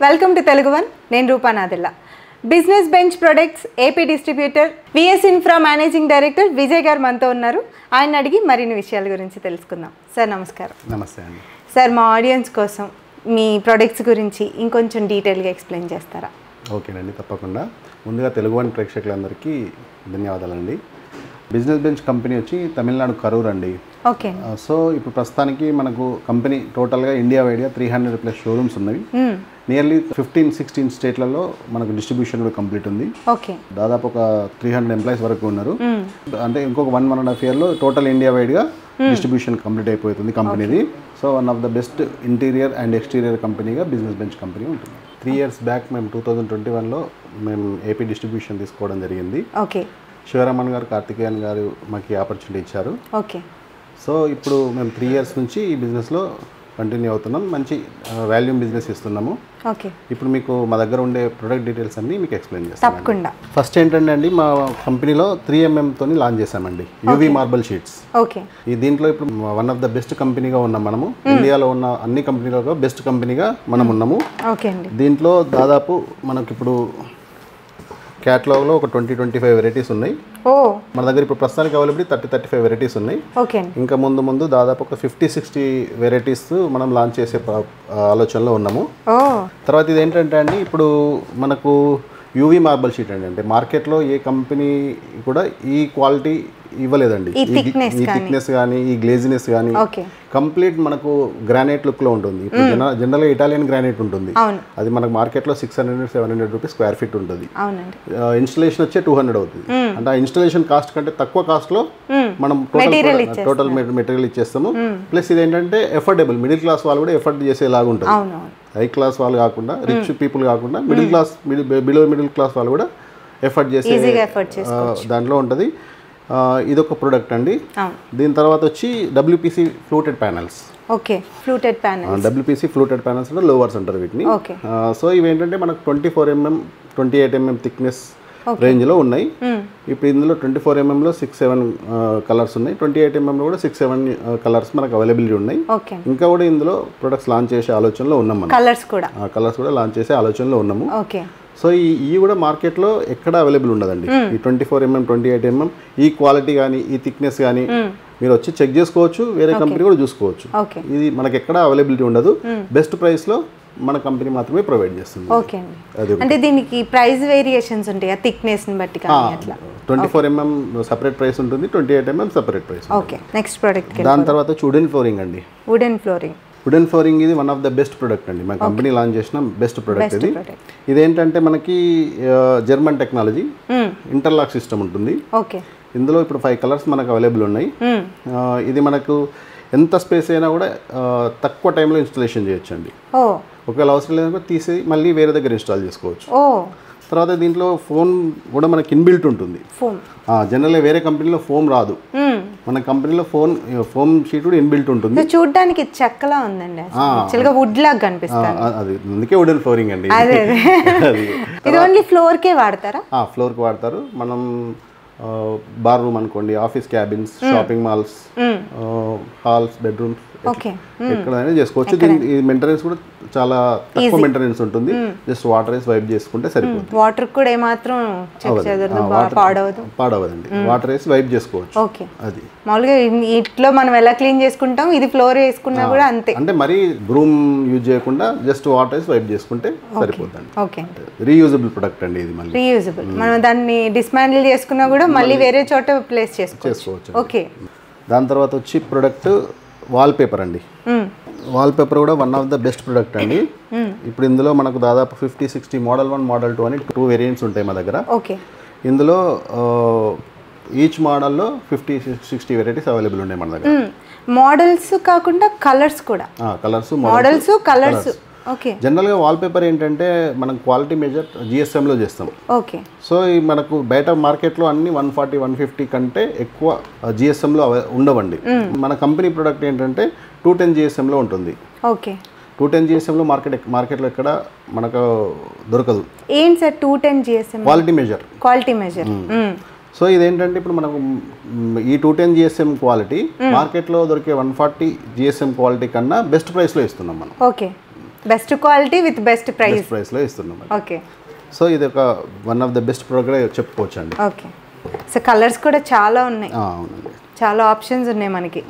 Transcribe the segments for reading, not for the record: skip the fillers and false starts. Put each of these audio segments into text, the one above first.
Welcome to Telugu one. నేను Rupa Nadella. Business Bench products AP distributor VS Infra managing director Vijay garu మనతో ఉన్నారు. ఆయన అడిగి మరిన్ని విషయాల గురించి తెలుసుకుందాం. సార్ నమస్కారం. నమస్తే అండి. సార్ మా ఆడియన్స్ కోసం మీ ప్రొడక్ట్స్ గురించి ఇంకొంచెం డీటెయిల్గా ఎక్స్ప్లెయిన్ చేస్తారా? ఓకేనండి, తప్పకుండా. ముందుగా తెలుగు వన్ ప్రేక్షకులందరికీ ధన్యవాదాలండి. బిజినెస్ బెంచ్ కంపెనీ వచ్చి తమిళనాడు కరూర్ అండి. ఓకే. సో ఇప్పుడు ప్రస్తుతానికి మనకు కంపెనీ టోటల్గా ఇండియా వైడ్గా 300+ షోరూమ్స్ ఉన్నాయి. నియర్లీ 15-16 స్టేట్లలో మనకు డిస్ట్రిబ్యూషన్ కూడా కంప్లీట్ ఉంది. ఓకే. దాదాపు ఒక 300 ఎంప్లాయీస్ వరకు ఉన్నారు. అంటే ఇంకొక 1.5 ఇయర్లో టోటల్ ఇండియా వైడ్గా డిస్ట్రిబ్యూషన్ కంప్లీట్ అయిపోతుంది కంపెనీది. So one of the best interior and exterior కంపెనీగా బిజినెస్ బెంచ్ కంపెనీ ఉంటుంది. 3 years బ్యాక్ మేము 2021లో మేము ఏపీ డిస్ట్రిబ్యూషన్ తీసుకోవడం జరిగింది. ఓకే. శివరామన్ గారు, కార్తికేయన్ గారు మాకు ఆపర్చునిటీ ఇచ్చారు. ఓకే. సో ఇప్పుడు మేము 3 years నుంచి ఈ బిజినెస్లో కంటిన్యూ అవుతున్నాం. మంచి వాల్యూమ్ బిజినెస్ ఇస్తున్నాము. ఓకే. ఇప్పుడు మీకు మా దగ్గర ఉండే ప్రొడక్ట్ డీటెయిల్స్ అన్ని మీకు ఎక్స్ప్లెయిన్ చేస్తాను. తప్పకుండా. ఫస్ట్ ఏంటంటే అండి, మా కంపెనీలో 3mm తోని లాంచ్ చేసామండి యూవీ మార్బల్ షీట్స్. ఓకే. ఈ దీంట్లో ఇప్పుడు వన్ ఆఫ్ ద బెస్ట్ కంపెనీగా ఉన్నాం మనము. ఇండియాలో ఉన్న అన్ని కంపెనీలలో బెస్ట్ కంపెనీగా మనం ఉన్నాము. ఓకే అండి. దీంట్లో దాదాపు మనకి ఇప్పుడు క్యాటలాగ్లో ఒక 20-25 వెరైటీస్ ఉన్నాయి. మన దగ్గర ఇప్పుడు ప్రస్తుతానికి అవైలబిలిటీ 30-35 వెరైటీస్ ఉన్నాయి. ఓకే. ఇంకా ముందు దాదాపు ఒక 50-60 వెరైటీస్ మనం లాంచ్ చేసే ఆలోచనలో ఉన్నాము. తర్వాత ఇది ఏంటంటే అండి, ఇప్పుడు మనకు యూవీ మార్బల్ షీట్ అండి. అంటే మార్కెట్లో ఏ కంపెనీ కూడా ఈ క్వాలిటీ ఇవ్వలేదండి. ఈ థిక్నెస్ కానీ, ఈ గ్లేజినెస్ కానీ కంప్లీట్ మనకు గ్రానైట్ లుక్లో ఉంటుంది. ఇప్పుడు జనరల్గా ఇటాలియన్ గ్రానైట్ ఉంటుంది. అది మనకు మార్కెట్లో 600-700 రూపీస్ స్క్వేర్ ఫీట్ ఉంటుంది. ఇన్స్టలేషన్ వచ్చే 200 అవుతుంది. అంటే ఆ ఇన్స్టలేషన్ కాస్ట్ కంటే తక్కువ కాస్ట్లో మనం టోటల్ మెటీరియల్ ఇచ్చేస్తాము. ప్లస్ ఇది ఏంటంటే ఎఫోర్డబుల్, మిడిల్ క్లాస్ వాళ్ళు కూడా ఎఫర్ట్ చేసేలాగా ఉంటుంది. హై క్లాస్ వాళ్ళు కాకుండా, రిచ్ పీపుల్ కాకుండా, బిలో మిడిల్ క్లాస్ వాళ్ళు కూడా ఎఫర్ట్ చేసే దాంట్లో ఉంటుంది. ఇదొక ప్రోడక్ట్ అండి. దీని తర్వాత వచ్చి WPC fluted panels. Okay. Fluted panels, WPC fluted panels అంటే లోవర్స్ అంటారు వీటిని. సో ఇవి ఏంటంటే మనకు 24mm 28mm థిక్నెస్ రేంజ్లో ఉన్నాయి. ఇప్పుడు ఇందులో 24mmలో 6-7 కలర్స్ ఉన్నాయి. 28mmలో కూడా 6-7 కలర్స్ మనకు అవైలబిలిటీ ఉన్నాయి. ఇంకా కూడా ఇందులో ప్రొడక్ట్స్ లాంచ్ చేసే ఆలోచనలో ఉన్నాం. కలర్స్ కూడా లాంచ్ చేసే ఆలోచనలో ఉన్నాము. సో ఈ కూడా మార్కెట్లో ఎక్కడ అవైలబుల్ ఉండదండి. ఈ 24mm 28mm ఈ క్వాలిటీ కానీ, ఈ థిక్నెస్ కానీ మీరు వచ్చి చెక్ చేసుకోవచ్చు. వేరే కంపెనీ కూడా చూసుకోవచ్చు. ఇది మనకి ఎక్కడ అవైలబిలిటీ ఉండదు. బెస్ట్ ప్రైస్లో మన కంపెనీ మాత్రమే ప్రొవైడ్ చేస్తుంది. ఓకే అండి. అంటే దీనికి ప్రైస్ వేరియేషన్స్ ఉంటాయి థిక్నెస్ ని బట్టి కానీ అట్లా? 24mm సెపరేట్ ప్రైస్ ఉంటుంది, 28mm separate price. Okay. Next product. దాని తర్వాత వుడెన్ ఫ్లోరింగ్ అండి. వుడెన్ ఫ్లోరింగ్ ఇది one of the best product అండి. మా కంపెనీ లాంచ్ చేసిన బెస్ట్ ప్రొడక్ట్ ఇది. ఇదేంటంటే మనకి జర్మన్ టెక్నాలజీ ఇంటర్లాక్ సిస్టమ్ ఉంటుంది. ఇందులో ఇప్పుడు 5 కలర్స్ మనకు అవైలబుల్ ఉన్నాయి. ఇది మనకు ఎంత స్పేస్ అయినా కూడా తక్కువ టైంలో ఇన్స్టాలేషన్ చేయొచ్చు అండి. ఒకవేళ అవసరం లేదంటే తీసి మళ్ళీ వేరే దగ్గర ఇన్స్టాల్ చేసుకోవచ్చు. తర్వాత దీంట్లో ఫోమ్ కూడా మనకి ఇన్బిల్ట్ ఉంటుంది. జనరల్గా వేరే కంపెనీలో ఫోమ్ రాదు, మన కంపెనీలో ఫోమ్ షీట్ కూడా ఇన్బిల్ట్ ఉంటుంది. చూడడానికి చెక్కలా ఉందండి, వుడ్ లాగా కనిపిస్తుంది. అది అందుకే వుడెన్ ఫ్లోరింగ్ అండి. ఇది ఓన్లీ ఫ్లోర్ కే వాడతారా? ఫ్లోర్ కి వాడతారు. మనం బార్ రూమ్ అనుకోండి, office cabins, shopping malls, halls, bedrooms ఎక్కడైనా చేసుకోవచ్చు. దీని మెయింటెనెన్స్ కూడా చాలా తక్కువ మెయింటెనెన్స్ ఉంటుంది. జస్ట్ వాటర్ వేసి వైప్ చేసుకుంటే సరిపోతుంది. వాటర్ కూడా ఏమాత్రం పాడవదండి. వాటర్ వేసి వైప్ చేసుకోవచ్చు. అది మామూలుగా ఇంట్లో మనం ఎలా క్లీన్ చేసుకుంటాం, ఇది ఫ్లోర్ వేసుకున్నా కూడా అంతే. అంటే మరి బ్రూమ్ యూజ్ చేయకుండా జస్ట్ వాటర్ వేసి వైప్ చేసుకుంటే సరిపోతుంది. రీయూజబుల్ ప్రొడక్ట్ అండి ఇది. మళ్ళీ రీయూజబుల్, మనం దాన్ని డిస్మాంటిల్ చేసుకున్నా కూడా మళ్ళీ వేరే చోట ప్లేస్ చేసుకోవచ్చు. ఓకే. దాని తర్వాత వచ్చి ప్రొడక్ట్ వాల్ పేపర్ అండి. వాల్ పేపర్ కూడా one of the best product అండి. ఇప్పుడు ఇందులో మనకు దాదాపు 50-60 మోడల్ 1, మోడల్ 2 అని 2 వేరియంట్స్ ఉంటాయి మా దగ్గర. ఇందులో ఈచ్ మోడల్లో 50-60 వెరైటీస్ అవైలబుల్ ఉన్నాయి మన దగ్గర. మోడల్స్ కాకుండా కలర్స్ కూడా. కలర్స్. జనరల్గా వాల్ పేపర్ ఏంటంటే మనం క్వాలిటీ మెజర్ జిఎస్ఎంలో చేస్తాం. సో మనకు బయట మార్కెట్లో అన్ని 140-150 కంటే ఎక్కువ జిఎస్ఎంలో ఉండవండి. మన కంపెనీ ప్రొడక్ట్ ఏంటంటే 210 జిఎస్ఎంలో ఉంటుంది. 210 జిఎస్ఎంలో మార్కెట్లో ఎక్కడ మనకు దొరకదు. ఏంటి sir 210 GSM? Quality measure. So ఇదేంటంటే ఇప్పుడు మనకు ఈ 210 జిఎస్ఎం క్వాలిటీ మార్కెట్లో దొరికే 140 జిఎస్ఎం క్వాలిటీ కన్నా బెస్ట్ ప్రైస్లో ఇస్తున్నాం మనం. బెస్ట్ క్వాలిటీ విత్ బెస్ట్ ప్రైస్లో ఇస్తున్నాం. ఓకే. సో ఇది ఒక one of the best product చెప్పుకోవచ్చు అండి. ఓకే. సో కలర్స్ కూడా చాలా ఉన్నాయి. అవునండి, చాలా ఆప్షన్స్ ఉన్నాయి మనకి,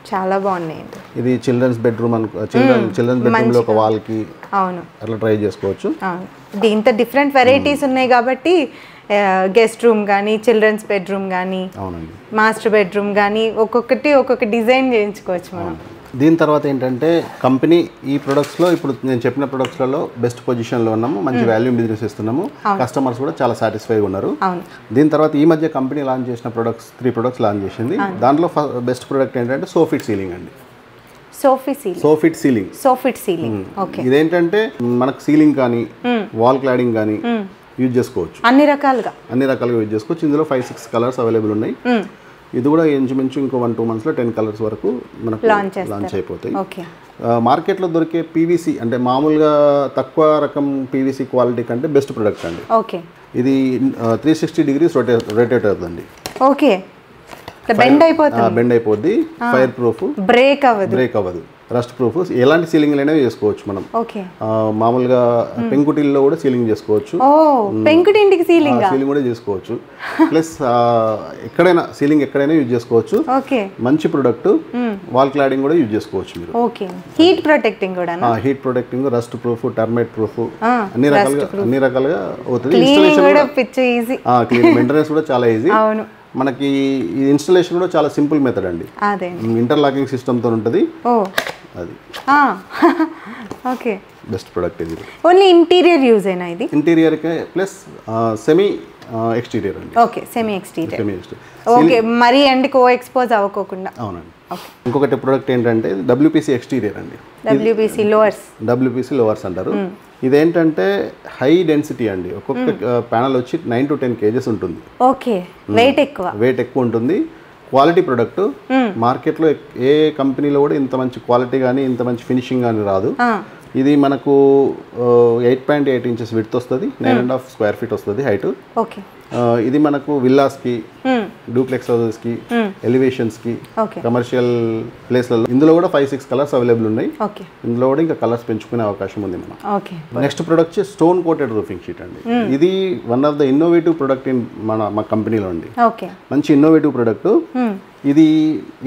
చాలా బాగున్నాయి. ఇది చిల్డ్రన్స్ బెడ్రూమ్ చిల్డ్రన్స్ బెడ్రూమ్లో ఒక వాల్కి అవును అట్లా ట్రై చేసుకోవచ్చు. అవును, దీంతో డిఫరెంట్ వెరైటీస్ ఉన్నాయి కాబట్టి గెస్ట్ రూమ్ కానీ, చిల్డ్రన్స్ బెడ్రూమ్ కానీ, అవునండి, మాస్టర్ బెడ్రూమ్ కానీ ఒక్కొక్క డిజైన్ చేయించుకోవచ్చు మనం. దీని తర్వాత ఏంటంటే కంపెనీ ఈ ప్రొడక్ట్స్లో ఇప్పుడు నేను చెప్పిన ప్రొడక్ట్స్లలో బెస్ట్ పొజిషన్లో ఉన్నాము, మంచి వాల్యూ బిజినెస్ ఇస్తున్నాము, కస్టమర్స్ కూడా చాలా సాటిస్ఫైగా ఉన్నారు. దీని తర్వాత ఈ మధ్య కంపెనీ లాంచ్ చేసిన ప్రొడక్ట్స్ 3 ప్రొడక్ట్స్ లాంచ్ చేసింది. దాంట్లో బెస్ట్ ప్రొడక్ట్ ఏంటంటే సోఫిట్ సీలింగ్ అండి. Soffit ceiling okay. ఇదేంటంటే మనకు సీలింగ్ కానీ వాల్ క్లాడింగ్ కానీ యూజ్ చేసుకోవచ్చు, అన్ని రకాలుగా యూజ్ చేసుకోవచ్చు. ఇందులో 5-6 కలర్స్ అవైలబుల్ ఉన్నాయి. ఇది కూడా ఇంచుమించు ఇంకో 1-2 మంత్స్లో 10 కలర్స్ వరకు మనకు లాంచ్ అయిపోతాయి. మార్కెట్లో దొరికే పీవీసీ అంటే మామూలుగా తక్కువ రకం పీవీసీ క్వాలిటీ కంటే బెస్ట్ ప్రొడక్ట్ అండి. ఇది 360 degrees రొటేట్ అవుతుందండి. ఓకే, బెండ్ అయిపోద్ది, ఫైర్ ప్రూఫ్, బ్రేక్ అవ్వదు, రస్ట్ ప్రూఫ్. ఎలాంటి సీలింగ్ అయినా చేసుకోవచ్చు మనం. మామూలుగా పెంకుటిల్లో కూడా సీలింగ్ చేసుకోవచ్చు, పెంకుటింటికి సీలింగ్ కూడా చేసుకోవచ్చు. ప్లస్ ఎక్కడైనా సీలింగ్ ఎక్కడైనా యూజ్ చేసుకోవచ్చు. మంచి ప్రొడక్ట్. వాల్ క్లాడింగ్ కూడా యూజ్ చేసుకోవచ్చు మీరు. Heat protecting, rust proof, termite proof, అన్ని రకాలుగా అవుతుంది. మెయింటెనెన్స్ కూడా చాలా ఈజీ. మనకి ఈ ఇన్స్టాలేషన్ కూడా చాలా సింపుల్ మెథడ్ అండి. ఇంటర్లాకింగ్ సిస్టమ్తో ఉంటుంది. అది ఓకే, బెస్ట్ ప్రొడక్ట్. ఇది ఓన్లీ ఇంటీరియర్ యూజ్ అయినా ఇది? ఇంటీరియర్ ప్లస్ సెమీ ఎక్స్టీరియర్ అండి. Okay, semi exterior. ఓకే, మరి ఎండ్కి ఎక్స్పోజ్ అవ్వకోకుండా. అవునండి. ఇంకొకటి ప్రొడక్ట్ ఏంటంటే WPC ఎక్స్టీరియర్ అండి. WPC లోవర్స్ అంటారు. ఇదేంటంటే హై డెన్సిటీ అండి. ఒక్కొక్క ప్యానల్ వచ్చి 9 to 10 kgs ఉంటుంది. ఓకే, వెయిట్ ఎక్కువ ఉంటుంది. Quality product. మార్కెట్లో ఏ కంపెనీలో కూడా ఇంత మంచి క్వాలిటీ కానీ ఇంత మంచి ఫినిషింగ్ కానీ రాదు. ఇది మనకు 8.8 inches విడ్త్ వస్తుంది, 9.5 square feet వస్తుంది హైట్. ఇది మనకు విల్లాస్కి, డూప్లెక్స్ హౌసెస్కి, ఎలివేషన్స్కి, కమర్షియల్ ప్లేస్లలో ఇందులో కూడా 5-6 కలర్స్ అవైలబుల్ ఉన్నాయి. ఇందులో కూడా ఇంకా కలర్స్ పెంచుకునే అవకాశం ఉంది మనం. Next product stone coated roofing sheet అండి. ఇది one of the innovative product in మా కంపెనీలో అండి. మంచి ఇన్నోవేటివ్ ప్రొడక్ట్. ఇది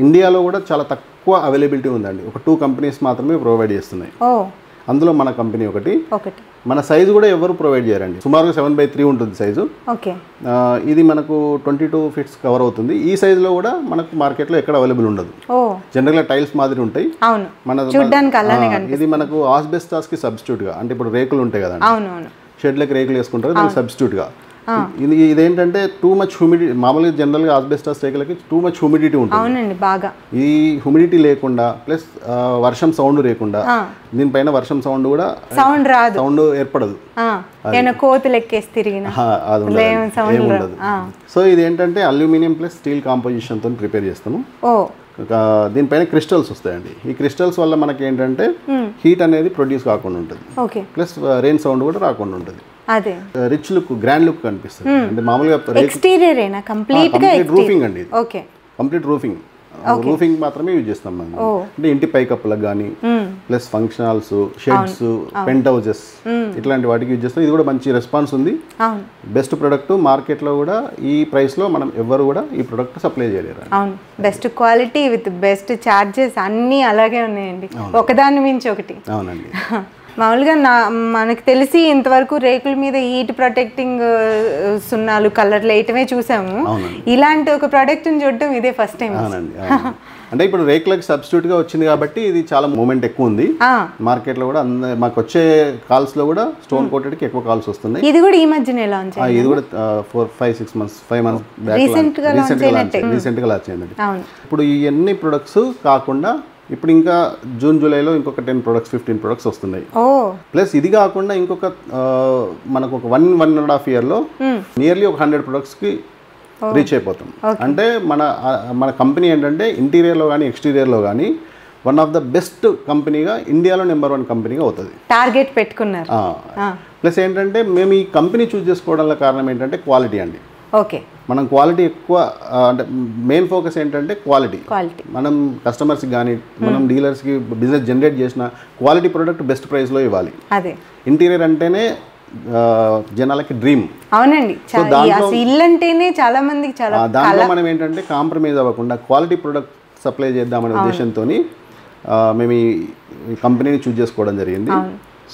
ఇండియాలో కూడా చాలా తక్కువ అవైలబిలిటీ ఉందండి. ఒక 2 కంపెనీస్ మాత్రమే ప్రొవైడ్ చేస్తున్నాయి. అందులో మన కంపెనీ ఒకటి. మన సైజు కూడా ఎవరు ప్రొవైడ్ చేయరండి. సుమారుగా 7/3 ఉంటుంది సైజు. ఇది మనకు 22 feet కవర్ అవుతుంది. ఈ సైజులో కూడా మనకు మార్కెట్లో ఎక్కడ అవైలబుల్ ఉండదు. జనరల్గా టైల్స్ మాదిరి ఉంటాయి. ఇది మనకు ఆస్బెస్టాస్ కి సబ్స్టిట్యూట్ గా, అంటే ఇప్పుడు రేకులు ఉంటాయి కదండి, షెడ్లకి రేకులు వేసుకుంటారు, దానికి సబ్స్టిట్యూట్ గా. ఇదేంటంటే టూ మచ్ హ్యూమిడిటీ. మామూలుగా జనరల్గా ఆస్బెస్టాస్ రేకులకి టూ మచ్ హ్యూమిడిటీ ఉంటుంది. ఈ హ్యూమిడిటీ లేకుండా ప్లస్ వర్షం సౌండ్ లేకుండా, దీనిపైన వర్షం సౌండ్ కూడా సౌండ్ ఏర్పడదు. ఏముండదు. సో ఇది ఏంటంటే అల్యూమినియం ప్లస్ స్టీల్ కాంపోజిషన్ తో ప్రిపేర్ చేస్తాము. దీనిపైన క్రిస్టల్స్ వస్తాయండి. ఈ క్రిస్టల్స్ వల్ల మనకి ఏంటంటే హీట్ అనేది ప్రొడ్యూస్ కాకుండా ఉంటుంది, ప్లస్ రెయిన్ సౌండ్ కూడా రాకుండా ఉంటుంది. రిచ్ లుక్, గ్రాండ్ లుక్ కనిపిస్తుంది. అంటే మామూలుగా రూఫింగ్ అండి, కంప్లీట్ రూఫింగ్ మాత్రమే యూజ్ చేస్తాం మనం. అంటే ఇంటి పైకప్పులకు కానీ, ప్లస్ ఫంక్షన్ హాల్స్, షెడ్స్, పెంట్ హౌసెస్ ఇట్లాంటి వాటికి యూజ్ చేస్తాం. ఇది కూడా మంచి రెస్పాన్స్ ఉంది. Best product. మార్కెట్లో కూడా ఈ ప్రైస్ లో మనం ఎవరు కూడా ఈ ప్రొడక్ట్ సప్లై చేయలేరు. Best quality with best charges అన్నీ అలాగే ఉన్నాయండి, ఒకదాని మించి ఒకటి. అవునండి. మామూలుగా మనకు తెలిసి ఇంతవరకు రేకుల మీద హీట్ ప్రొటెక్టింగ్ సున్నాలు కలర్లు వేయటమే చూసాము. ఇలాంటి ఒక ప్రోడక్ట్ చూడటం ఇదే ఫస్ట్ టైం. అంటే ఇప్పుడు రేకులకు సబ్స్టిట్యూట్ గా వచ్చింది కాబట్టి ఇది చాలా మూమెంట్ ఎక్కువ ఉంది మార్కెట్ లో కూడా. మాకు వచ్చే కాల్స్ లో కూడా స్టోన్ కోటెడ్ కి ఎక్కువ కాల్స్ వస్తున్నాయి. ఇది కూడా ఈ మధ్యనే లాంచ్ అయింది. ఇది కూడా 5 months రీసెంట్ గా లాంచ్ అయిందండి. ఇప్పుడు ఈ అన్ని ప్రొడక్ట్స్ కాకుండా ఇప్పుడు ఇంకా జూన్ జూలైలో ఇంకొక 10 products 15 products వస్తున్నాయి. ప్లస్ ఇది కాకుండా ఇంకొక మనకు ఒక 1.5 yearలో నియర్లీ ఒక 100 products కి రీచ్ అయిపోతాం. అంటే మన కంపెనీ ఏంటంటే ఇంటీరియర్లో కానీ ఎక్స్టీరియర్లో కానీ వన్ ఆఫ్ ద బెస్ట్ కంపెనీగా, ఇండియాలో నెంబర్ 1 కంపెనీగా అవుతుంది. టార్గెట్ పెట్టుకున్నారు. ప్లస్ ఏంటంటే మేము ఈ కంపెనీ చూస్ చేసుకోవడంలో కారణం ఏంటంటే క్వాలిటీ అండి. మనం క్వాలిటీ ఎక్కువ అంటే మెయిన్ ఫోకస్ ఏంటంటే క్వాలిటీ. మనం కస్టమర్స్కి కానీ మనం డీలర్స్కి బిజినెస్ జనరేట్ చేసిన క్వాలిటీ ప్రోడక్ట్ బెస్ట్ ప్రైస్లో ఇవ్వాలి. అదే ఇంటీరియర్ అంటేనే జనాలకి డ్రీమ్. అవునండి, ఇల్లు అంటేనే చాలా మందికి చాలా. దాంట్లో మనం ఏంటంటే కాంప్రమైజ్ అవ్వకుండా క్వాలిటీ ప్రోడక్ట్ సప్లై చేద్దామనే ఉద్దేశంతో మేము ఈ కంపెనీని చూస్ చేసుకోవడం జరిగింది.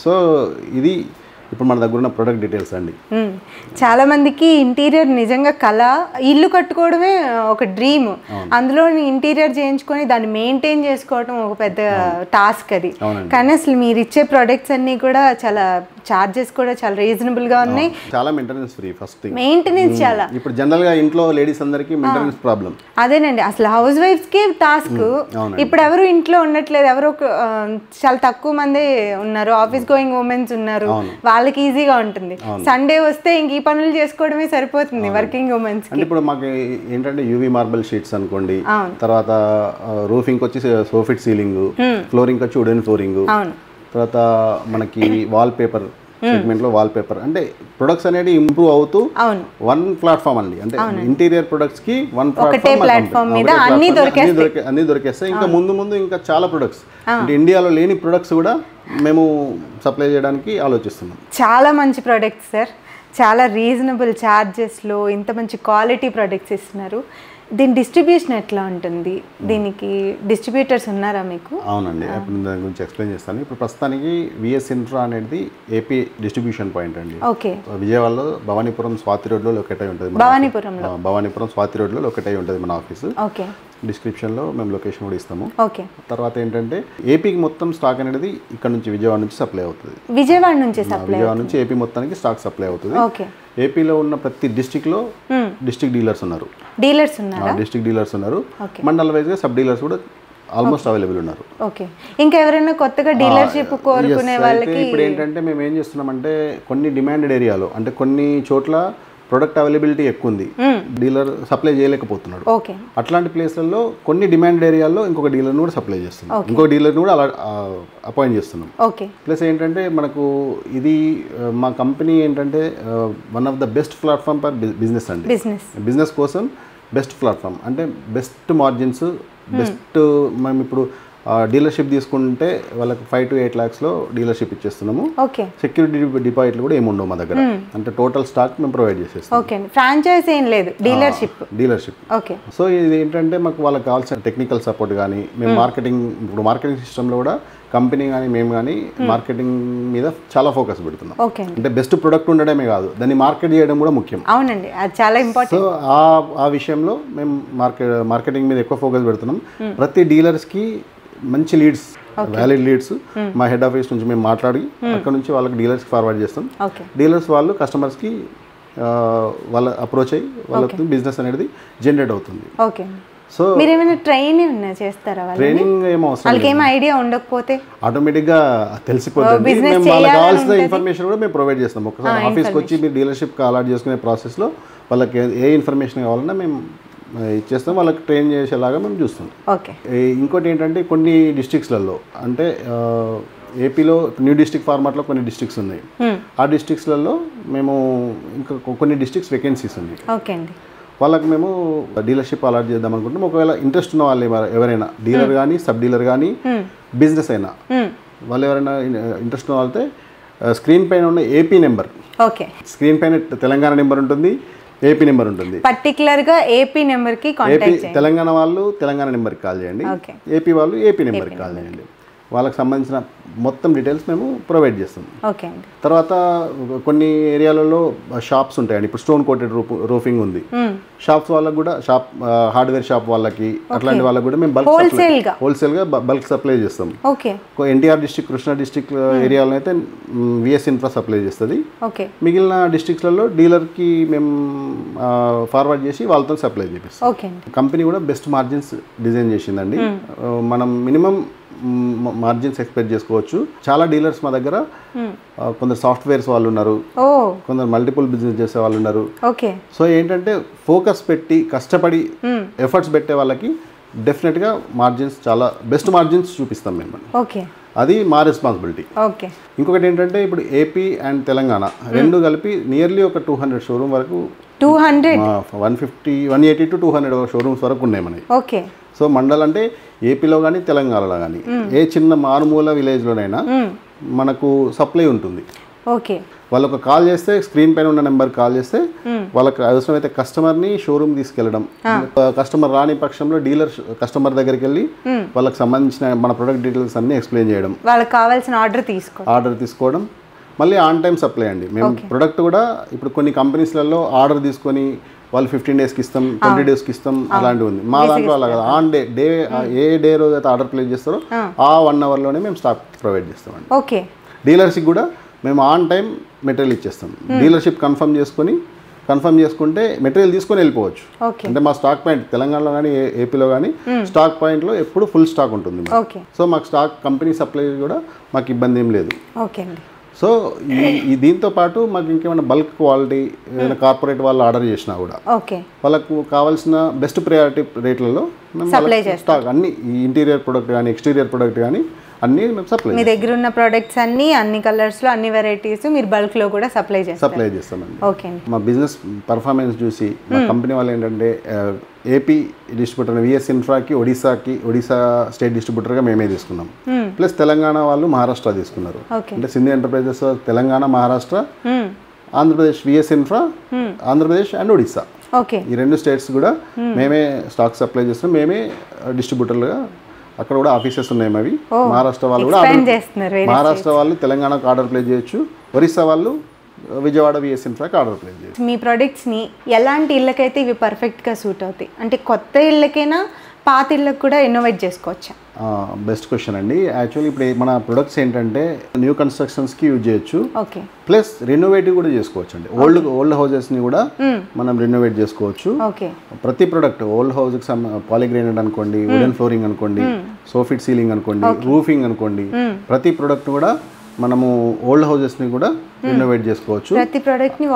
సో ఇది ఇప్పుడు మన దగ్గర ఉన్న ప్రొడక్ట్ డీటెయిల్స్ అండి. చాలా మందికి ఇంటీరియర్ నిజంగా కళ, ఇల్లు కట్టుకోవడమే ఒక డ్రీమ్. అందులో ఇంటీరియర్ చేయించుకొని దాన్ని మెయింటైన్ చేసుకోవడం ఒక పెద్ద టాస్క్ అది. కానీ అసలు మీరు ఇచ్చే ప్రొడక్ట్స్ అన్ని కూడా చాలా చార్జెస్ కూడా చాలా రీజనబుల్ గా ఉన్నాయి. చాలా maintenance free. First thing maintenance చాలా. ఇప్పుడు జనరల్ గా ఇంట్లో లేడీస్ అందరికి మెయింటెనెన్స్ ప్రాబ్లం. అదేనండి, అసలు హౌస్ వైఫ్స్ కి టాస్క్. ఇప్పుడు ఎవరు ఇంట్లో ఉండట్లేదు, ఎవరు చాలా తక్కువ మంది ఉన్నారు. ఆఫీస్ గోయింగ్ ఉమెన్స్ ఉన్నారు, వాళ్ళకి ఈజీగా ఉంటుంది. సండే వస్తే ఇంక ఈ పనులు చేసుకోవడమే సరిపోతుంది వర్కింగ్ ఉమెన్స్ కి. ఇప్పుడు మాకు ఏంటంటే యూవీ మార్బల్ షీట్స్ అనుకోండి, తర్వాత రూఫింగ్ వచ్చి సోఫిట్ సీలింగ్, ఫ్లోరింగ్ వచ్చి వుడెన్ ఫ్లోరింగ్, తర్వాత మనకి వాల్ పేపర్ సెగ్మెంట్ లో వాల్ పేపర్, అంటే ప్రొడక్ట్స్ అనేది ఇంప్రూవ్ అవుతూ వన్ ప్లాట్ఫామ్ అండి. అంటే ఇంటీరియర్ ప్రొడక్ట్స్ కి వన్ ప్లాట్ఫామ్ మీద అన్ని దొరికేస్తాయి. ఇంకా ముందు ఇంకా చాలా ప్రొడక్ట్స్, అంటే ఇండియాలో లేని ప్రొడక్ట్స్ కూడా మేము సప్లై చేయడానికి ఆలోచిస్తున్నాం. చాలా మంచి ప్రొడక్ట్స్ సార్, చాలా రీజనబుల్ ఛార్జెస్లో ఇంత మంచి క్వాలిటీ ప్రొడక్ట్స్ ఇస్తున్నారు. దీని డిస్ట్రిబ్యూషన్ ఎట్లా ఉంటుంది? దీనికి డిస్ట్రిబ్యూటర్స్ ఉన్నారా మీకు? అవునండి, ఇప్పుడు దాని గురించి ఎక్స్ప్లెయిన్ చేస్తాను. ఇప్పుడు ప్రస్తుతానికి విఎస్ ఇన్ఫ్రా అనేది ఏపీ డిస్ట్రిబ్యూషన్ పాయింట్ అండి. ఓకే. విజయవాడలో భవానీపురం స్వాతి రోడ్లో లొకేట్ అయి ఉంటుంది. భవానీపురం స్వాతి రోడ్లో లొకేట్ అయి ఉంటుంది మన ఆఫీసు. ఓకే. డిస్క్రిప్షన్లో మేము లొకేషన్ కూడా ఇస్తాము. ఓకే. తర్వాత ఏంటంటే ఏపీకి మొత్తం స్టాక్ అనేది ఇక్కడ నుంచి విజయవాడ నుంచి సప్లై అవుతుంది. విజయవాడ నుంచి ఏపీ మొత్తానికి స్టాక్ సప్లై అవుతుంది. ఓకే. ఏపీలో ఉన్న ప్రతి డిస్ట్రిక్ట్లో డిస్ట్రిక్ట్ డీలర్స్ ఉన్నారు. డిస్ట్రిక్ట్ డీలర్స్ ఉన్నారు. మండల వైజ్గా సబ్ డీలర్స్ కూడా ఆల్మోస్ట్ అవైలబుల్ ఉన్నారు. ఓకే. ఇంకా ఎవరైనా కొత్తగా డీలర్షిప్ కోరుకునే వాళ్ళకి ఇప్పుడు ఏంటంటే మేము ఏం చేస్తున్నామంటే కొన్ని డిమాండెడ్ ఏరియాలో, అంటే కొన్ని చోట్ల ప్రొడక్ట్ అవైలబిలిటీ ఎక్కువ ఉంది, డీలర్ సప్లై చేయలేకపోతున్నాడు. అట్లాంటి ప్లేస్లలో కొన్ని డిమాండ్ ఏరియాల్లో ఇంకొక డీలర్ని కూడా సప్లై చేస్తున్నాం, ఇంకొక డీలర్ని కూడా అలా అపాయింట్ చేస్తున్నాం. ప్లస్ ఏంటంటే మనకు ఇది మా కంపెనీ ఏంటంటే one of the best platform for business అండి. బిజినెస్ కోసం బెస్ట్ ప్లాట్ఫామ్, అంటే బెస్ట్ మార్జిన్స్, బెస్ట్ మేము ఇప్పుడు డీలర్షిప్ తీసుకుంటే వాళ్ళకి 5 to 8 lakhs డీలర్షిప్ ఇచ్చేస్తున్నాము. సెక్యూరిటీ డిపాజిట్లు కూడా ఏమి ఉండవు మా దగ్గర, అంటే టోటల్ స్టాక్ మేము ప్రొవైడ్ చేసేస్తాం. ఫ్రాంచైజ్ ఏం లేదు, డీలర్షిప్. సో ఇది ఏంటంటే మాకు వాళ్ళకి కావాల్సిన టెక్నికల్ సపోర్ట్ కానీ, మేము మార్కెటింగ్ సిస్టంలో కూడా కంపెనీ కానీ మేము కానీ మార్కెటింగ్ మీద చాలా ఫోకస్ పెడుతున్నాం. అంటే బెస్ట్ ప్రొడక్ట్ ఉండడమే కాదు, దాన్ని మార్కెట్ చేయడం కూడా ముఖ్యం. అవునండి, అది చాలా ఇంపార్టెంట్. సో ఆ విషయంలో మేము మార్కెటింగ్ మీద ఎక్కువ ఫోకస్ పెడుతున్నాం. ప్రతి డీలర్స్కి మంచి లీడ్స్, వ్యాలిడ్ లీడ్స్ మా హెడ్ ఆఫీస్ నుంచి మేము మాట్లాడి అక్కడ నుంచి వాళ్ళకి డీలర్స్కి ఫార్వర్డ్ చేస్తాం. డీలర్స్ వాళ్ళు కస్టమర్స్కి వాళ్ళ అప్రోచ్ అయ్యి వాళ్ళకి బిజినెస్ అనేది జనరేట్ అవుతుంది. సో మీరు ఏమైనా ట్రైనింగ్ చేస్తారా? ట్రైనింగ్ ఏమో అవసరం, వాళ్ళకి ఏమైనా ఐడియా ఉండకపోతే ఆటోమేటిక్గా తెలిసిపోతుంది. మేము వాళ్ళకి కావాల్సిన ఇన్ఫర్మేషన్ కూడా మేము ప్రొవైడ్ చేస్తాం. ఒకసారి ఆఫీస్కి వచ్చి మీరు డీలర్షిప్ అలాట్ చేసుకునే ప్రాసెస్లో వాళ్ళకి ఏ ఇన్ఫర్మేషన్ కావాలన్నా మేము ఇచ్చేస్తాం, వాళ్ళకి ట్రైన్ చేసేలాగా మేము చూస్తాం. ఇంకోటి ఏంటంటే కొన్ని డిస్ట్రిక్ట్స్లలో, అంటే ఏపీలో న్యూ డిస్ట్రిక్ట్ ఫార్మాట్లో కొన్ని డిస్ట్రిక్ట్స్ ఉన్నాయి. ఆ డిస్ట్రిక్ట్స్లలో మేము ఇంకా కొన్ని డిస్ట్రిక్ట్స్ వేకెన్సీస్ ఉన్నాయి. వాళ్ళకి మేము డీలర్షిప్ అలాట్ చేద్దాం అనుకుంటున్నాం. ఒకవేళ ఇంట్రెస్ట్ ఉన్న వాళ్ళు ఎవరైనా డీలర్ కానీ సబ్ డీలర్ కానీ బిజినెస్ అయినా వాళ్ళు ఎవరైనా ఇంట్రెస్ట్ ఉన్న వాళ్ళతో స్క్రీన్ పైన ఉన్న ఏపీ నెంబర్, స్క్రీన్ పైన తెలంగాణ నెంబర్ ఉంటుంది, ఏపీ నెంబర్ ఉంటుంది. పర్టికులర్గా ఏపీ నెంబర్కి కాంటాక్ట్ చేయండి. తెలంగాణ వాళ్ళు తెలంగాణ నెంబర్కి కాల్ చేయండి, ఏపీ వాళ్ళు ఏపీ నెంబర్కి కాల్ చేయండి. వాళ్ళకి సంబంధించిన మొత్తం డీటెయిల్స్ మేము ప్రొవైడ్ చేస్తాం. తర్వాత కొన్ని ఏరియాలలో షాప్స్ ఉంటాయండి. ఇప్పుడు స్టోన్ కోటెడ్ రూఫింగ్ ఉంది, షాప్స్ వాళ్ళకి కూడా హార్డ్వేర్ షాప్ వాళ్ళకి అట్లాంటి వాళ్ళకి కూడా మేము హోల్సేల్గా బల్క్ సప్లై చేస్తాం. ఎన్టీఆర్ డిస్ట్రిక్ట్, కృష్ణా డిస్ట్రిక్ట్ ఏరియాలో అయితే విఎస్ ఇన్ఫ్రా సప్లై చేస్తుంది. మిగిలిన డిస్ట్రిక్ట్స్లలో డీలర్కి మేము ఫార్వర్డ్ చేసి వాళ్ళతో సప్లై చేపిస్తాం. కంపెనీ కూడా బెస్ట్ మార్జిన్స్ డిజైన్ చేసిందండి. మనం మినిమం మార్జిన్స్ ఎక్స్పెక్ట్ చేసుకోవచ్చు. చాలా డీలర్స్ మా దగ్గర కొందరు సాఫ్ట్వేర్స్ వాళ్ళు ఉన్నారు, కొందరు మల్టిపుల్ బిజినెస్ చేసే వాళ్ళు ఉన్నారు. సో ఏంటంటే ఫోకస్ పెట్టి కష్టపడి ఎఫర్ట్స్ పెట్టే వాళ్ళకి డెఫినెట్గా మార్జిన్స్, చాలా బెస్ట్ మార్జిన్స్ చూపిస్తాం మేము. అది మా రెస్పాన్సిబిలిటీ. ఇంకొకటి ఏంటంటే ఇప్పుడు ఏపీ అండ్ తెలంగాణ రెండు కలిపి నియర్లీ ఒక 200 షోరూమ్ వరకు 200 150 180 to 200 షోరూమ్స్ వరకు ఉన్నాయి మనకి. ఓకే. సో మండల్ అంటే ఏపీలో కానీ తెలంగాణలో కానీ ఏ చిన్న మారుమూల విలేజ్లోనైనా మనకు సప్లై ఉంటుంది. ఓకే. వాళ్ళకు కాల్ చేస్తే స్క్రీన్ పైన ఉన్న నెంబర్ కాల్ చేస్తే వాళ్ళకి అవసరమైతే కస్టమర్ని షోరూమ్ తీసుకెళ్ళడం, కస్టమర్ రాని పక్షంలో డీలర్ కస్టమర్ దగ్గరికి వెళ్ళి వాళ్ళకి సంబంధించిన మన ప్రొడక్ట్ డీటెయిల్స్ అన్ని ఎక్స్ప్లెయిన్ చేయడం, వాళ్ళకి కావాల్సిన ఆర్డర్ తీసుకోవడం, మళ్ళీ ఆన్ టైం సప్లై అండి. మేము ప్రొడక్ట్ కూడా ఇప్పుడు కొన్ని కంపెనీస్లలో ఆర్డర్ తీసుకొని వాళ్ళు 15 డేస్కి ఇస్తాం, 20 డేస్కి ఇస్తాం అలాంటివి ఉంది. మా దాంట్లో అలా కదా, ఆన్ డే ఏ డే రోజు అయితే ఆర్డర్ ప్లేస్ చేస్తారో ఆ 1 అవర్లోనే మేము స్టాక్ ప్రొవైడ్ చేస్తామండి. ఓకే. డీలర్స్కి కూడా మేము ఆన్ టైం మెటీరియల్ ఇచ్చేస్తాం. డీలర్షిప్ కన్ఫర్మ్ చేసుకుంటే మెటీరియల్ తీసుకొని వెళ్ళిపోవచ్చు. అంటే మా స్టాక్ పాయింట్ తెలంగాణలో కానీ ఏపీలో కానీ స్టాక్ పాయింట్లో ఎప్పుడు ఫుల్ స్టాక్ ఉంటుంది. సో మాకు స్టాక్ కంపెనీ సప్లై కూడా మాకు ఇబ్బంది ఏం లేదు. సో దీంతో పాటు మాకు ఇంకేమైనా బల్క్ క్వాలిటీ ఏదైనా కార్పొరేట్ వాళ్ళు ఆర్డర్ చేసినా కూడా వాళ్ళకు కావాల్సిన బెస్ట్ ప్రయారిటీ రేట్లలో స్టాక్ అన్ని ఇంటీరియర్ ప్రొడక్ట్ కానీ ఎక్స్టీరియర్ ప్రొడక్ట్ కానీ అన్ని మేము సప్లై. మీ దగ్గర ఉన్న ప్రొడక్ట్స్ అన్ని కలర్స్లో అన్ని వెరైటీస్ మీరు బల్క్లో కూడా సప్లై చేస్తామండి. ఓకే. మా బిజినెస్ పర్ఫార్మెన్స్ చూసి మా కంపెనీ వాళ్ళు ఏంటంటే ఏపీ డిస్ట్రిబ్యూటర్ విఎస్ ఇన్ఫ్రాకి ఒడిశా స్టేట్ డిస్ట్రిబ్యూటర్గా మేమే తీసుకున్నాం. ప్లస్ తెలంగాణ వాళ్ళు మహారాష్ట్ర తీసుకున్నారు. అంటే Sindhu Enterprises Telangana, Maharashtra, Andhra Pradesh VS Infra, Andhra Pradesh and Odisha, ఈ 2 స్టేట్స్ కూడా మేమే స్టాక్ సప్లై చేస్తున్నాం. మేమే డిస్ట్రిబ్యూటర్లుగా అక్కడ కూడా ఆఫీసెస్ ఉన్నాయి. అవి మహారాష్ట్ర వాళ్ళు కూడా మహారాష్ట్ర వాళ్ళు తెలంగాణకు ఆర్డర్ ప్లేస్ చేయొచ్చు, ఒరిస్సా వాళ్ళు విజయవాడ విఎస్ ఇన్ఫ్రాకి ఆర్డర్ ప్లేస్ చేయొచ్చు. మీ ప్రొడక్ట్స్ని ఎలాంటి ఇళ్ళకైతే ఇవి పర్ఫెక్ట్గా సూట్ అవుతాయి? అంటే కొత్త ఇళ్ళకైనా పాత ఇళ్ళకి కూడా ఇన్నోవేట్ చేసుకోవచ్చా? బెస్ట్ క్వశ్చన్ అండి. యాక్చువల్లీ ఇప్పుడు మన ప్రొడక్ట్స్ ఏంటంటే న్యూ కన్స్ట్రక్షన్స్కి యూజ్ చేయొచ్చు, ప్లస్ రెనోవేటివ్ కూడా చేసుకోవచ్చు అండి. ఓల్డ్ హౌసెస్ని కూడా మనం రెనోవేట్ చేసుకోవచ్చు. ప్రతి ప్రొడక్ట్ ఓల్డ్ హౌస్కి పాలిగ్రేనైట్ అనుకోండి, వుడెన్ ఫ్లోరింగ్ అనుకోండి, సోఫిట్ సీలింగ్ అనుకోండి, రూఫింగ్ అనుకోండి, ప్రతి ప్రొడక్ట్ కూడా మనము ఓల్డ్ హౌసెస్ని కూడా రెనోవేట్ చేసుకోవచ్చు, ప్రతి ప్రొడక్ట్ని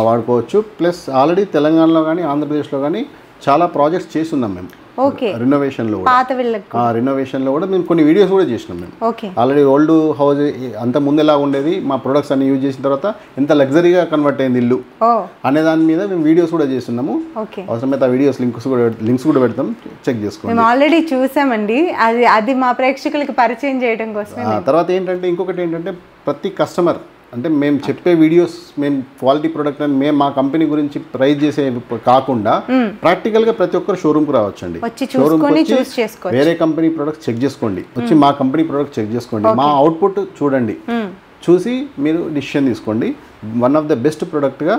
వాడుకోవచ్చు. ప్లస్ ఆల్రెడీ తెలంగాణలో కానీ ఆంధ్రప్రదేశ్లో కానీ చాలా ప్రాజెక్ట్స్ చేసి ఉన్నాం మేము రెనోవేషన్లో కూడా మేము కొన్ని వీడియోస్ కూడా చేసినాం. మేము ఆల్రెడీ ఓల్డ్ హౌస్ అంత ముందు ఎలా ఉండేది, మా ప్రొడక్ట్స్ అన్ని యూజ్ చేసిన తర్వాత ఎంత లగ్జరీగా కన్వర్ట్ అయింది ఇల్లు అనే దాని మీద మేము వీడియోస్ కూడా చేస్తున్నాము. అవసరమైతే ఆ వీడియోస్ లింక్స్ కూడా పెడతాం, చెక్ చేసుకోండి. ఆల్రెడీ చూసామండి, అది మా ప్రేక్షకులకి పరిచయం చేయడం కోసం. తర్వాత ఏంటంటే ఇంకొకటి ఏంటంటే ప్రతి కస్టమర్ అంటే మేము చెప్పే వీడియోస్ మేము క్వాలిటీ ప్రొడక్ట్ అని మేము మా కంపెనీ గురించి ప్రైజ్ చేసే కాకుండా ప్రాక్టికల్గా ప్రతి ఒక్కరు షోరూమ్కి రావచ్చండి. షోరూమ్కి వేరే కంపెనీ ప్రొడక్ట్స్ చెక్ చేసుకోండి, వచ్చి మా కంపెనీ ప్రొడక్ట్ చెక్ చేసుకోండి, మా అవుట్పుట్ చూడండి, చూసి మీరు డిసిషన్ తీసుకోండి. వన్ ఆఫ్ ద బెస్ట్ ప్రొడక్ట్గా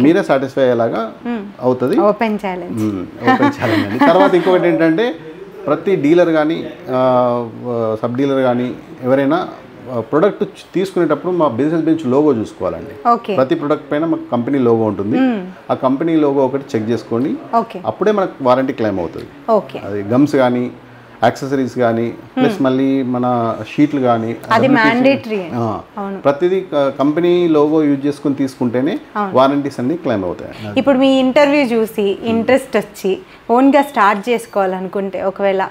మీరే సాటిస్ఫై అయ్యేలాగా అవుతుంది. ఓపెన్ ఛాలెంజ్ అండి. తర్వాత ఇంకొకటి ఏంటంటే ప్రతి డీలర్ కానీ సబ్ డీలర్ కానీ ఎవరైనా ప్రొడక్ట్ తీసుకునేటప్పుడు మా బిజినెస్ బెంచ్ లోగో చూసుకోవాలండి. ప్రతి ప్రొడక్ట్ పైన మాకు కంపెనీ లోగో ఉంటుంది, ఆ కంపెనీ లోగో ఒకటి చెక్ చేసుకోండి, అప్పుడే మనకు వారంటీ క్లెయిమ్ అవుతుంది. అది గమ్స్ కానీ యాక్సెసరీస్ కానీ ప్లస్ మళ్ళీ మన షీట్లు కానీ ప్రతిదీ కంపెనీ లోగో యూజ్ చేసుకుని తీసుకుంటేనే వారంటీస్ అన్ని క్లెయిమ్ అవుతాయి. ఇప్పుడు మీ ఇంటర్వ్యూ చూసి ఇంట్రెస్ట్ వచ్చి ఓన్గా స్టార్ట్ చేసుకోవాలనుకుంటే ఒకవేళ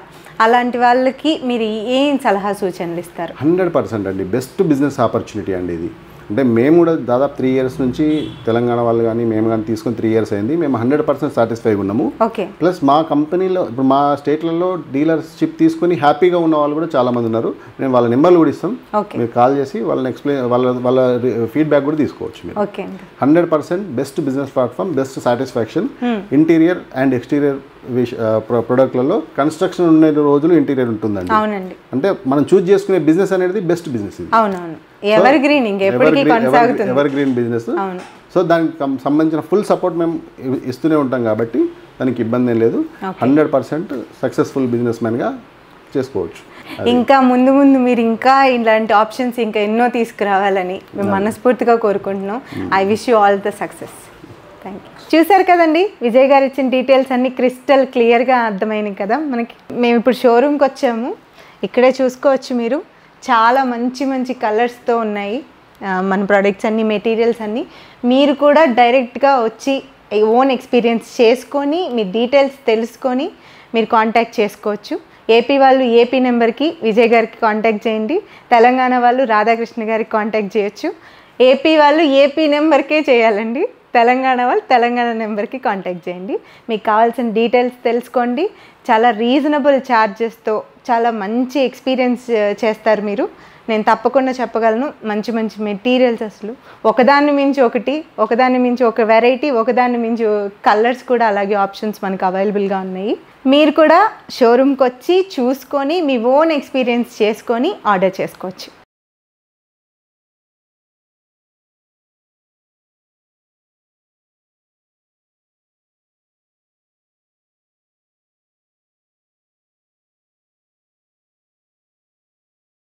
అలాంటి వాళ్ళకి మీరు ఏం సలహా సూచనలు ఇస్తారు? 100% అండి బెస్ట్ బిజినెస్ ఆపర్చునిటీ అండి ఇది. అంటే మేము కూడా దాదాపు 3 years నుంచి తెలంగాణ వాళ్ళు కానీ మేము కానీ తీసుకొని 3 years అయింది. మేము 100% సాటిస్ఫై ఉన్నాము. ప్లస్ మా కంపెనీలో ఇప్పుడు మా స్టేట్లలో డీలర్షిప్ తీసుకుని హ్యాపీగా ఉన్న వాళ్ళు కూడా చాలా మంది ఉన్నారు. నేను వాళ్ళ నెంబర్లు కూడా ఇస్తాం, మీరు కాల్ చేసి వాళ్ళని ఎక్స్ప్లెయిన్ వాళ్ళ ఫీడ్బ్యాక్ కూడా తీసుకోవచ్చు మీరు. 100% best business platform, best satisfaction. Interior and exterior ప్రొడక్ట్లలో కన్స్ట్రక్షన్ ఉండే రోజులు ఇంటీరియర్ ఉంటుందండి. అంటే మనం చూస్ చేసుకునే బిజినెస్ అనేది best business, ever green business. So దానికి సంబంధించిన ఫుల్ సపోర్ట్ మేము ఇస్తూనే ఉంటాం కాబట్టి దానికి ఇబ్బంది ఏం లేదు. 100% సక్సెస్ఫుల్ బిజినెస్ మ్యాన్గా చేసుకోవచ్చు. ఇంకా ముందు మీరు ఇంకా ఇలాంటి ఆప్షన్స్ ఇంకా ఎన్నో తీసుకురావాలని మేము మనస్ఫూర్తిగా కోరుకుంటున్నాం. I wish you all the success. Thank you. చూసారు కదండి, విజయ్ గారు ఇచ్చిన డీటెయిల్స్ అన్నీ క్రిస్టల్ క్లియర్గా అర్థమైనాయి కదా మనకి. మేము ఇప్పుడు షోరూమ్కి వచ్చాము, ఇక్కడే చూసుకోవచ్చు మీరు, చాలా మంచి కలర్స్తో ఉన్నాయి మన ప్రొడక్ట్స్ అన్నీ, మెటీరియల్స్ అన్నీ. మీరు కూడా డైరెక్ట్గా వచ్చి ఓన్ ఎక్స్పీరియన్స్ చేసుకొని మీ డీటెయిల్స్ తెలుసుకొని మీరు కాంటాక్ట్ చేసుకోవచ్చు. ఏపీ వాళ్ళు ఏపీ నెంబర్కి విజయ్ గారికి కాంటాక్ట్ చేయండి, తెలంగాణ వాళ్ళు రాధాకృష్ణ గారికి కాంటాక్ట్ చేయొచ్చు, ఏపీ వాళ్ళు ఏపీ నెంబర్కే చేయాలండి. తెలంగాణ వాళ్ళు తెలంగాణ నెంబర్కి కాంటాక్ట్ చేయండి. మీకు కావాల్సిన డీటెయిల్స్ తెలుసుకోండి. చాలా రీజనబుల్ ఛార్జెస్తో చాలా మంచి ఎక్స్పీరియన్స్ చేస్తారు మీరు. నేను తప్పకుండా చెప్పగలను. మంచి మంచి మెటీరియల్స్, అసలు ఒకదాన్ని మించి ఒకటి, ఒకదాన్ని మించి ఒక వెరైటీ, ఒకదాన్ని మించి కలర్స్ కూడా అలాగే ఆప్షన్స్ మనకు అవైలబుల్గా ఉన్నాయి. మీరు కూడా షోరూమ్కి వచ్చి చూసుకొని మీ ఓన్ ఎక్స్పీరియన్స్ చేసుకొని ఆర్డర్ చేసుకోవచ్చు.